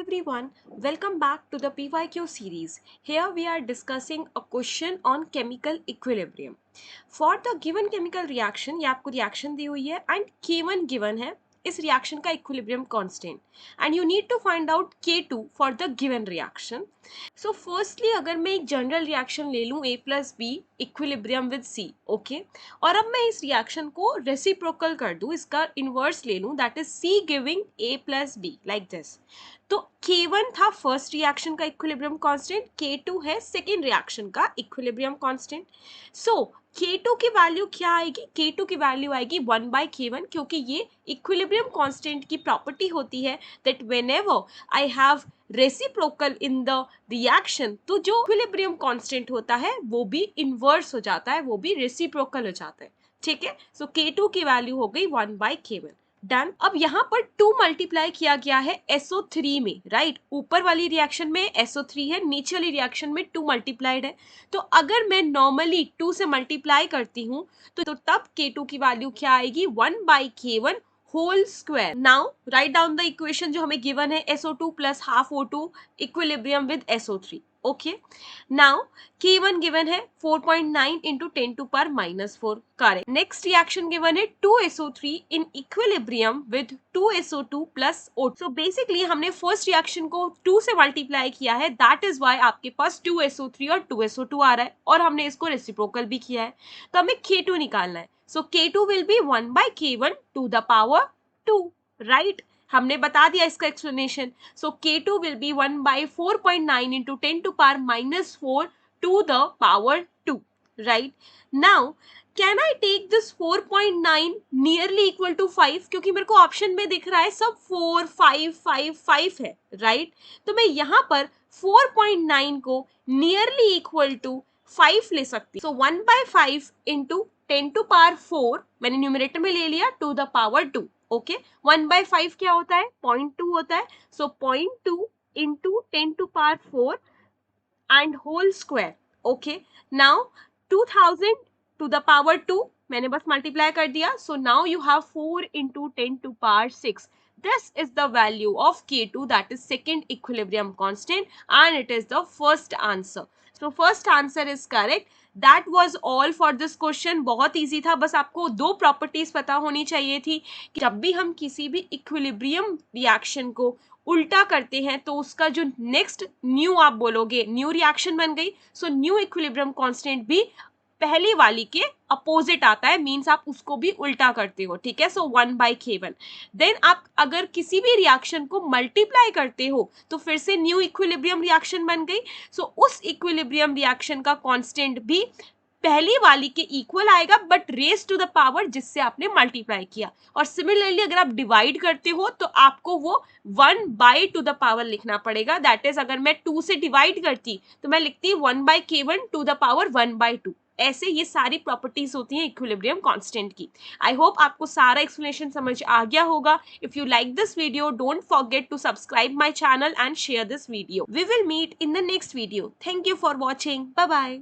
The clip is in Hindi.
Everyone, welcome back to the PYQ series. Here we are discussing a question on chemical equilibrium. For the given chemical reaction, ये आपको reaction दी हुई है and K1 given है, इस reaction का equilibrium constant and you need to find out K2 for the given reaction. So firstly अगर मैं एक general reaction ले लूँ A plus B equilibrium with C, okay? और अब मैं इस reaction को reciprocal कर दूँ, इसका inverse ले लूँ, that is C giving A plus B like this. तो K1 था फर्स्ट रिएक्शन का इक्विलिब्रियम कांस्टेंट, K2 है सेकेंड रिएक्शन का इक्विलिब्रियम कांस्टेंट. सो K2 की वैल्यू क्या आएगी? K2 की वैल्यू आएगी 1/K1 क्योंकि ये इक्विलिब्रियम कांस्टेंट की प्रॉपर्टी होती है that whenever I have reciprocal in the reaction तो जो इक्विलिब्रियम कांस्टेंट होता है वो भी इनवर्स हो जाता है, वो भी रेसिप्रोकल हो जाता है. ठीक है, सो K2 की वैल्यू हो गई 1/K1. डन. अब यहाँ पर 2 मल्टीप्लाई किया गया है SO3 में, राइट? ऊपर वाली रिएक्शन में SO3 है, नीचे वाली रिएक्शन में 2 मल्टीप्लाइड है. तो अगर मैं नॉर्मली 2 से मल्टीप्लाई करती हूँ तो तब K2 की वैल्यू क्या आएगी? 1/K1 whole square. Now write down the equation जो हमें गिवन है, SO2 plus half O2 equilibrium with SO3. Okay, now K1 given है 4.9 into 10 to power -4. Correct. Next reaction given है 2SO3 in equilibrium with 2SO2 plus O2. So basically हमने फर्स्ट रिएक्शन को 2 से मल्टीप्लाई किया है, दैट इज व्हाई आपके पास 2SO3 और 2SO2 आ रहा है और हमने इसको रेसिप्रोकल भी किया है. तो हमें K2 निकालना है. So K2 will be 1/K1 to the power 2, right? हमने बता दिया इसका explanation. So K2 will be 1/4.9 into 10 to power -4 to the power 2, right? Now can I take this 4.9 nearly equal to 5 क्योंकि मेरे को ऑप्शन में दिख रहा है सब 4 5 5 5 है, राइट? तो मैं यहाँ पर 4.9 को नियरली इक्वल टू 5 ले सकती हूँ. सो 1/5 इंटू 10 टू पावर 4 मैंने न्यूमरेटर में ले लिया टू द पावर 2. ओके, 1/5 क्या होता है? 0.2 होता है. So 0.2 into 10 to power 4 and whole square. Okay, now 2000 to the power 2 मैंने बस मल्टीप्लाई कर दिया. So now you have 4 into 10 to power 6. This is the value of K2, that is second equilibrium constant, and it is the first answer. So first answer is correct. That was all for this question. बहुत easy था, बस आपको दो प्रॉपर्टीज पता होनी चाहिए थी कि जब भी हम किसी भी इक्विलिब्रियम रिएक्शन को उल्टा करते हैं तो उसका जो नेक्स्ट न्यू आप बोलोगे न्यू रिएक्शन बन गई. सो न्यू इक्विलिब्रियम कांस्टेंट भी पहली वाली के अपोजिट आता है, मीन्स आप उसको भी उल्टा करते हो. ठीक है, सो 1/K1. देन आप अगर किसी भी रिएक्शन को मल्टीप्लाई करते हो तो फिर से न्यू इक्विलिब्रियम रिएक्शन बन गई. सो उस इक्विलिब्रियम रिएक्शन का कांस्टेंट भी पहली वाली के इक्वल आएगा but raise to the power जिससे आपने मल्टीप्लाई किया. और सिमिलरली अगर आप डिवाइड करते हो तो आपको वो 1/टू द पावर लिखना पड़ेगा. दैट इज अगर मैं 2 से डिवाइड करती तो मैं लिखती 1/K1 टू द पावर 1/2. ऐसे ये सारी प्रॉपर्टीज होती हैं इक्विलिब्रियम कांस्टेंट की. आई होप आपको सारा एक्सप्लेनेशन समझ आ गया होगा. If you like this video don't forget to subscribe my channel and share this video. We will meet in the next video. Thank you for watching. Bye bye.